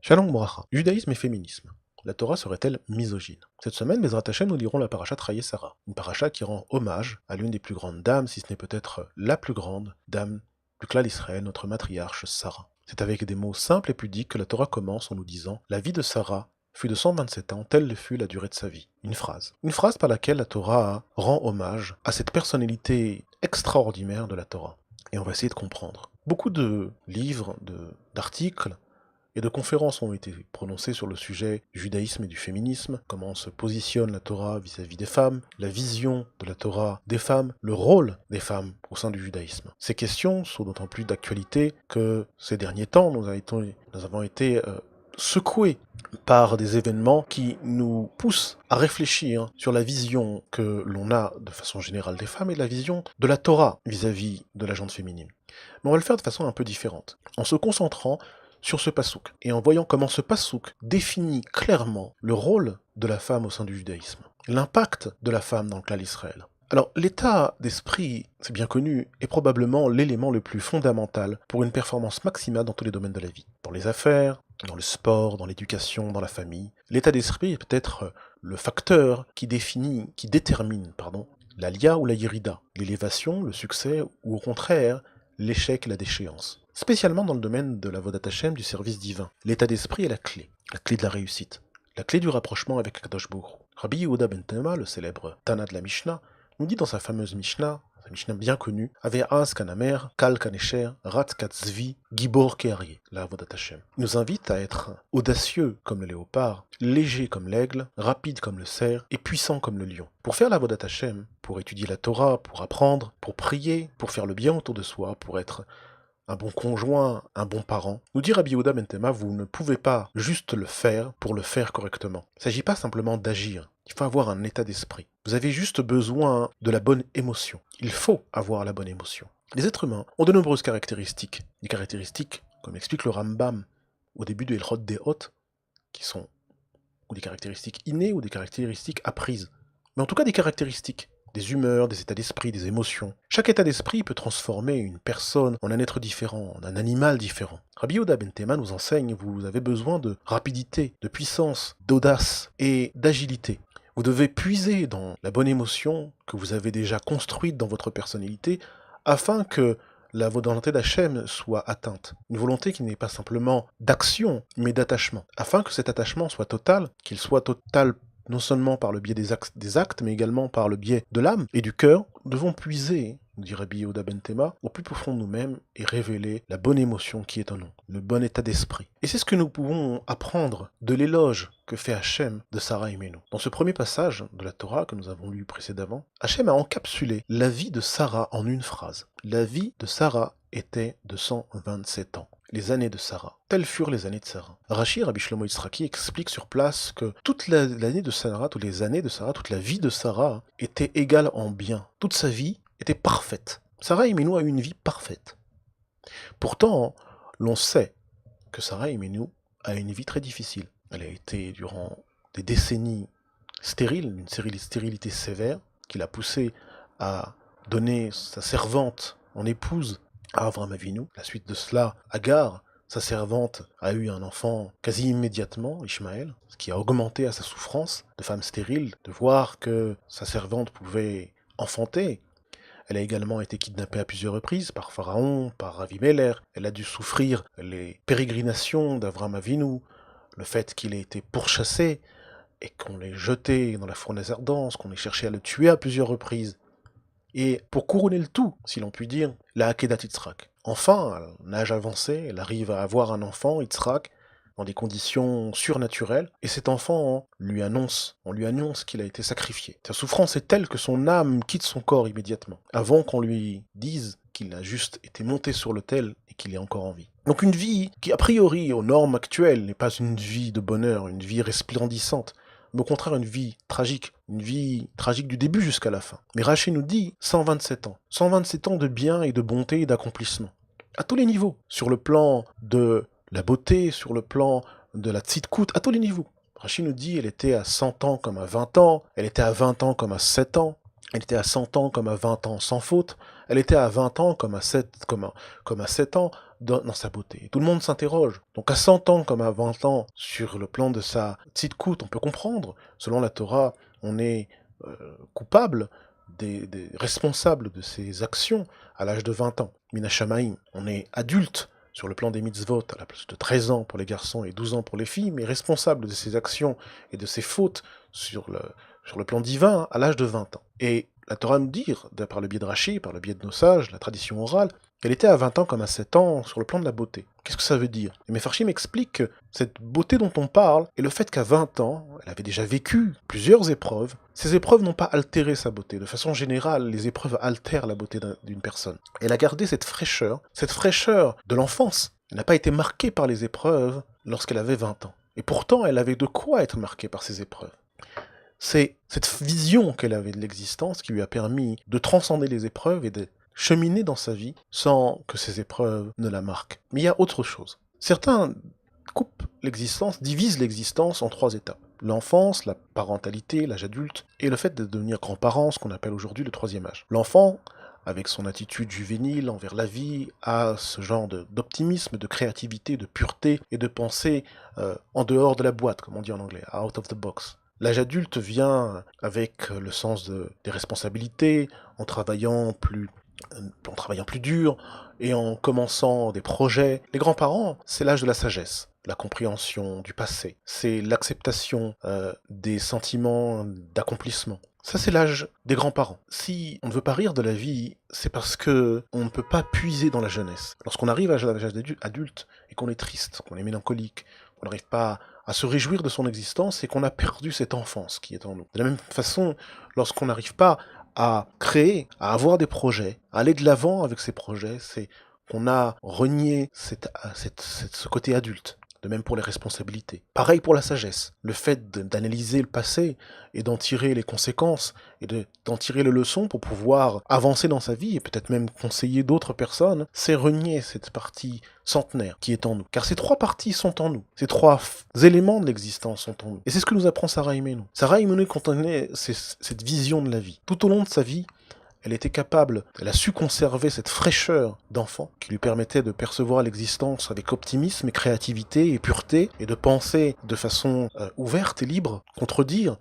Shalom Bracha. Judaïsme et féminisme. La Torah serait-elle misogyne? Cette semaine, Bezrat Hashem, nous lirons la parasha Traye Sarah, une parasha qui rend hommage à l'une des plus grandes dames, si ce n'est peut-être la plus grande dame du clan d'Israël, notre matriarche Sarah. C'est avec des mots simples et pudiques que la Torah commence en nous disant « La vie de Sarah fut de 127 ans, telle fut la durée de sa vie ». Une phrase. Une phrase par laquelle la Torah rend hommage à cette personnalité extraordinaire de la Torah. Et on va essayer de comprendre. Beaucoup de livres, d'articles, et de conférences ont été prononcées sur le sujet du judaïsme et du féminisme, comment se positionne la Torah vis-à-vis des femmes, la vision de la Torah des femmes, le rôle des femmes au sein du judaïsme. Ces questions sont d'autant plus d'actualité que ces derniers temps, nous avons été secoués par des événements qui nous poussent à réfléchir sur la vision que l'on a de façon générale des femmes et la vision de la Torah vis-à-vis de la gente féminine. Mais on va le faire de façon un peu différente, en se concentrant sur ce passouk, et en voyant comment ce passouk définit clairement le rôle de la femme au sein du judaïsme, l'impact de la femme dans le clan d'Israël. Alors, l'état d'esprit, c'est bien connu, est probablement l'élément le plus fondamental pour une performance maximale dans tous les domaines de la vie. Dans les affaires, dans le sport, dans l'éducation, dans la famille. L'état d'esprit est peut-être le facteur qui détermine, l'alia ou la yirida, l'élévation, le succès, ou au contraire, l'échec et la déchéance. Spécialement dans le domaine de la Vodat Hashem, du service divin. L'état d'esprit est la clé de la réussite, la clé du rapprochement avec Kadosh Baruch Hu. Rabbi Yehuda ben Tema, le célèbre Tana de la Mishnah, nous dit dans sa fameuse Mishnah, sa Mishnah bien connue, Ave'az kanamer, kal kanesher, rat katzvi, gibor ke'aryeh, la Vodat Hashem. Il nous invite à être audacieux comme le léopard, léger comme l'aigle, rapide comme le cerf et puissant comme le lion. Pour faire la Vodat Hashem, pour étudier la Torah, pour apprendre, pour prier, pour faire le bien autour de soi, pour être un bon conjoint, un bon parent, nous dit Rabbi Yehuda ben Tema, vous ne pouvez pas juste le faire pour le faire correctement. Il ne s'agit pas simplement d'agir, il faut avoir un état d'esprit. Vous avez juste besoin de la bonne émotion. Il faut avoir la bonne émotion. Les êtres humains ont de nombreuses caractéristiques. Des caractéristiques, comme explique le Rambam au début de Elchot Deot, qui sont ou des caractéristiques innées ou des caractéristiques apprises. Mais en tout cas des caractéristiques. Des humeurs, des états d'esprit, des émotions. Chaque état d'esprit peut transformer une personne en un être différent, en un animal différent. Rabbi Yehuda ben Tema nous enseigne, vous avez besoin de rapidité, de puissance, d'audace et d'agilité. Vous devez puiser dans la bonne émotion que vous avez déjà construite dans votre personnalité afin que la volonté d'Hachem soit atteinte. Une volonté qui n'est pas simplement d'action, mais d'attachement. Afin que cet attachement soit total, qu'il soit total non seulement par le biais des actes, mais également par le biais de l'âme et du cœur, nous devons puiser, nous dit Rabbi Yehuda ben Tema, au plus profond de nous-mêmes et révéler la bonne émotion qui est en nous, le bon état d'esprit. Et c'est ce que nous pouvons apprendre de l'éloge que fait Hachem de Sarah Imenu. Dans ce premier passage de la Torah que nous avons lu précédemment, Hachem a encapsulé la vie de Sarah en une phrase. La vie de Sarah était de 127 ans. Les années de Sarah. Telles furent les années de Sarah. Rashi, Rabbi Shlomo Yitzhaki, explique sur place que toute l'année de Sarah, toutes les années de Sarah, toute la vie de Sarah était égale en bien. Toute sa vie était parfaite. Sarah Imenu a eu une vie parfaite. Pourtant, l'on sait que Sarah Imenu a une vie très difficile. Elle a été durant des décennies stérile, une stérilité sévère, qui l'a poussée à donner sa servante en épouse à Avram Avinu. La suite de cela, Agar, sa servante, a eu un enfant quasi immédiatement, Ishmaël, ce qui a augmenté à sa souffrance de femme stérile, de voir que sa servante pouvait enfanter. Elle a également été kidnappée à plusieurs reprises par Pharaon, par Avimelech. Elle a dû souffrir les pérégrinations d'Avram Avinu, le fait qu'il ait été pourchassé et qu'on l'ait jeté dans la fournaise ardente, qu'on ait cherché à le tuer à plusieurs reprises. Et pour couronner le tout, si l'on peut dire, la Akedat Yitzhak. Enfin, à un âge avancé, elle arrive à avoir un enfant, Yitzhak, dans des conditions surnaturelles, et cet enfant on lui annonce qu'il a été sacrifié. Sa souffrance est telle que son âme quitte son corps immédiatement, avant qu'on lui dise qu'il a juste été monté sur l'autel et qu'il est encore en vie. Donc une vie qui, a priori, aux normes actuelles, n'est pas une vie de bonheur, une vie resplendissante, mais au contraire une vie tragique du début jusqu'à la fin. Mais Rashi nous dit 127 ans. 127 ans de bien et de bonté et d'accomplissement. À tous les niveaux. Sur le plan de la beauté, sur le plan de la tzidkout, à tous les niveaux. Rashi nous dit elle était à 100 ans comme à 20 ans, elle était à 20 ans comme à 7 ans, elle était à 100 ans comme à 20 ans sans faute, elle était à 20 ans comme à 7 ans, dans sa beauté. Tout le monde s'interroge. Donc à 100 ans comme à 20 ans, sur le plan de sa tzidkout, on peut comprendre. Selon la Torah, on est coupable, des responsables de ses actions à l'âge de 20 ans. Minashamaim, on est adulte sur le plan des mitzvot à l'âge de 13 ans pour les garçons et 12 ans pour les filles, mais responsable de ses actions et de ses fautes sur le plan divin à l'âge de 20 ans. Et la Torah nous dit, par le biais de Rashi, par le biais de nos sages, la tradition orale, qu'elle était à 20 ans comme à 7 ans sur le plan de la beauté. Qu'est-ce que ça veut dire? Et Mefarshim explique que cette beauté dont on parle, et le fait qu'à 20 ans, elle avait déjà vécu plusieurs épreuves, ces épreuves n'ont pas altéré sa beauté. De façon générale, les épreuves altèrent la beauté d'une personne. Elle a gardé cette fraîcheur de l'enfance. Elle n'a pas été marquée par les épreuves lorsqu'elle avait 20 ans. Et pourtant, elle avait de quoi être marquée par ces épreuves. C'est cette vision qu'elle avait de l'existence qui lui a permis de transcender les épreuves et de cheminer dans sa vie sans que ces épreuves ne la marquent. Mais il y a autre chose. Certains coupent l'existence, divisent l'existence en 3 étapes. L'enfance, la parentalité, l'âge adulte, et le fait de devenir grand-parent, ce qu'on appelle aujourd'hui le 3e âge. L'enfant, avec son attitude juvénile envers la vie, a ce genre d'optimisme, de créativité, de pureté et de pensée en dehors de la boîte, comme on dit en anglais, out of the box. L'âge adulte vient avec le sens des responsabilités, en travaillant plus dur et en commençant des projets. Les grands-parents, c'est l'âge de la sagesse, la compréhension du passé, c'est l'acceptation des sentiments d'accomplissement. Ça, c'est l'âge des grands-parents. Si on ne veut pas rire de la vie, c'est parce que on ne peut pas puiser dans la jeunesse. Lorsqu'on arrive à l'âge adulte et qu'on est triste, qu'on est mélancolique, qu'on n'arrive pas à se réjouir de son existence, et qu'on a perdu cette enfance qui est en nous. De la même façon, lorsqu'on n'arrive pas à créer, à avoir des projets, à aller de l'avant avec ces projets, c'est qu'on a renié ce côté adulte. De même pour les responsabilités. Pareil pour la sagesse. Le fait d'analyser le passé et d'en tirer les conséquences et d'en tirer les leçons pour pouvoir avancer dans sa vie et peut-être même conseiller d'autres personnes, c'est renier cette partie centenaire qui est en nous. Car ces 3 parties sont en nous. Ces 3 éléments de l'existence sont en nous. Et c'est ce que nous apprend Sarah Imenu. Sarah Imenu contenait cette vision de la vie. Tout au long de sa vie, elle a su conserver cette fraîcheur d'enfant qui lui permettait de percevoir l'existence avec optimisme et créativité et pureté et de penser de façon ouverte et libre, contredire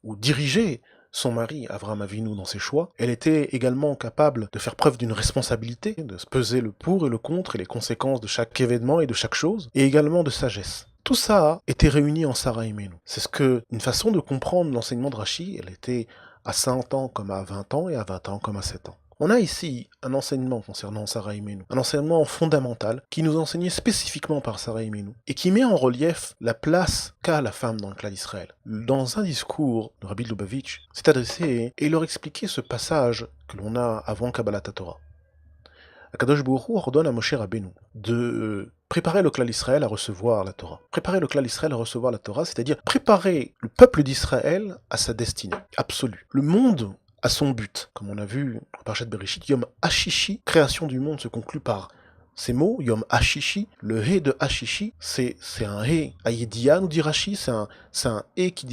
ou diriger son mari, Avraham Avinu, dans ses choix. Elle était également capable de faire preuve d'une responsabilité, de se peser le pour et le contre et les conséquences de chaque événement et de chaque chose, et également de sagesse. Tout ça était réuni en Sarah Imenu. C'est une façon de comprendre l'enseignement de Rashi. Elle était à 100 ans comme à 20 ans et à 20 ans comme à 7 ans. On a ici un enseignement concernant Sarah Imenu, un enseignement fondamental qui nous est enseigné spécifiquement par Sarah Imenu et qui met en relief la place qu'a la femme dans le clan d'Israël. Dans un discours, le Rabbi de Lubavitch s'est adressé et il leur expliquait ce passage que l'on a avant Kabbalat Torah. Akadosh Baruch Hu ordonne à Moshe Rabbeinu de préparer le clan d'Israël à recevoir la Torah. Préparer le clan d'Israël à recevoir la Torah, c'est-à-dire préparer le peuple d'Israël à sa destinée absolue. Le monde a son but. Comme on a vu dans Parashat Bereshit, Yom Hashishi, création du monde, se conclut par ces mots, Yom Hashishi. Le He de Hashishi, c'est un He Ayediya, nous dit Rashi, c'est un He qui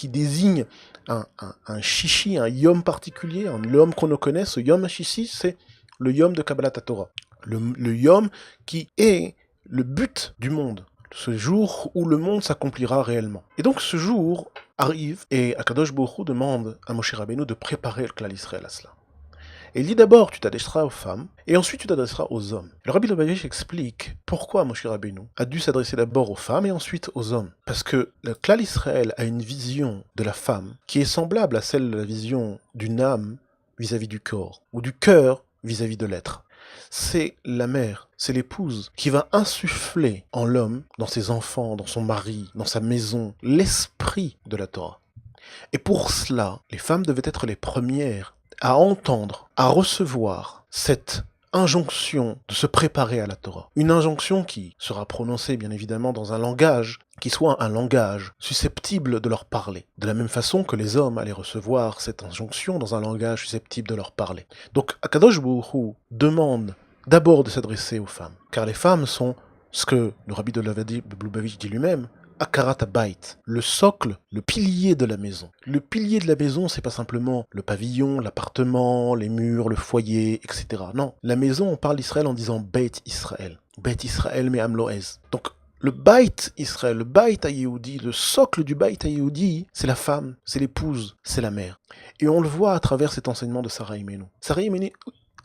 désigne un Shishi, un Yom particulier, le Yom qu'on connaît. Ce Yom Hashishi, c'est le Yom de Kabbalat Torah. Le Yom qui est le but du monde, ce jour où le monde s'accomplira réellement. Et donc ce jour arrive et Akadosh Baruch Hu demande à Moshe Rabbeinu de préparer le clan d'Israël à cela. Et il dit d'abord tu t'adresseras aux femmes et ensuite tu t'adresseras aux hommes. Le Rabbi Lubavitch explique pourquoi Moshe Rabbeinu a dû s'adresser d'abord aux femmes et ensuite aux hommes. Parce que le clan d'Israël a une vision de la femme qui est semblable à celle de la vision d'une âme vis-à-vis du corps ou du cœur vis-à-vis de l'être. C'est la mère, c'est l'épouse qui va insuffler en l'homme, dans ses enfants, dans son mari, dans sa maison, l'esprit de la Torah. Et pour cela, les femmes devaient être les premières à entendre, à recevoir cette injonction de se préparer à la Torah. Une injonction qui sera prononcée bien évidemment dans un langage qui soit un langage susceptible de leur parler. De la même façon que les hommes allaient recevoir cette injonction dans un langage susceptible de leur parler. Donc Akadosh Baruch Hu demande d'abord de s'adresser aux femmes, car les femmes sont ce que le Rabbi de Lubavitch dit lui-même, Akarat Bait, le socle, le pilier de la maison. Le pilier de la maison, c'est pas simplement le pavillon, l'appartement, les murs, le foyer, etc. Non, la maison, on parle d'Israël en disant Beit Israël. Beit Israël mais Amloez. Donc, le Beit Israël, le Beit Yehoudi, le socle du Beit Yehoudi, c'est la femme, c'est l'épouse, c'est la mère. Et on le voit à travers cet enseignement de Sarah Imenu. Sarah Imenu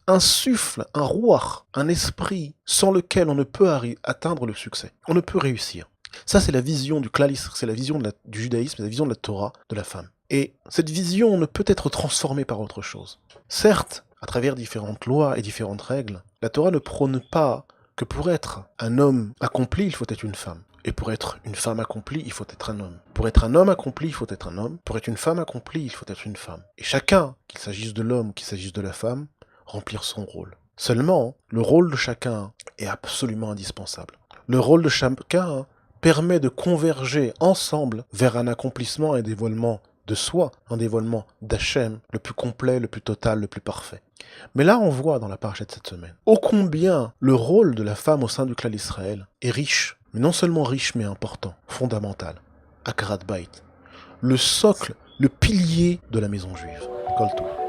insuffle un ruach, un esprit sans lequel on ne peut atteindre le succès. On ne peut réussir. Ça, c'est la vision du klal, c'est la vision du judaïsme, c'est la vision de la Torah, de la femme. Et cette vision ne peut être transformée par autre chose. Certes, à travers différentes lois et différentes règles, la Torah ne prône pas que pour être un homme accompli, il faut être une femme. Et pour être une femme accomplie, il faut être un homme. Pour être un homme accompli, il faut être un homme. Pour être une femme accomplie, il faut être une femme. Et chacun, qu'il s'agisse de l'homme ou qu'il s'agisse de la femme, remplir son rôle. Seulement, le rôle de chacun est absolument indispensable. Le rôle de chacun permet de converger ensemble vers un accomplissement et un dévoilement de soi, un dévoilement d'Hachem, le plus complet, le plus total, le plus parfait. Mais là, on voit dans la paracha de cette semaine, ô combien le rôle de la femme au sein du clan d'Israël est riche, mais non seulement riche, mais important, fondamental. Akarat Bait, le socle, le pilier de la maison juive. Kol Tov.